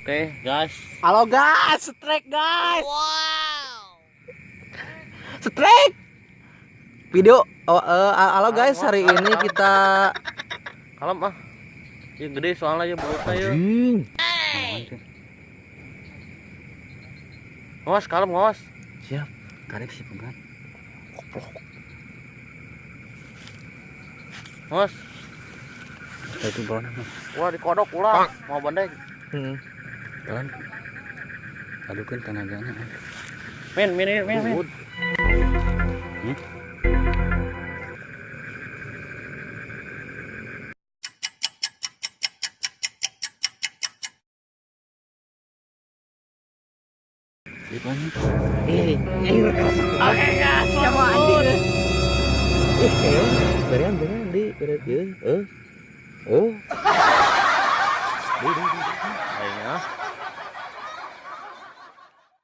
Oke, guys. Halo guys, strike guys. Wow. Strike. Video. Halo guys, hari ini kita. Kalem ah. Yang gede soalnya ya mulutnya ya. Ngos, kalem ngos. Siap. Karek sih pegang. Ngos. Itu bawah. Wah, dikodok ulang. Mau bandeng. Jalan. Adukan tenaganya. Min. Oke guys, sama anjing. Berian di beres. Oh.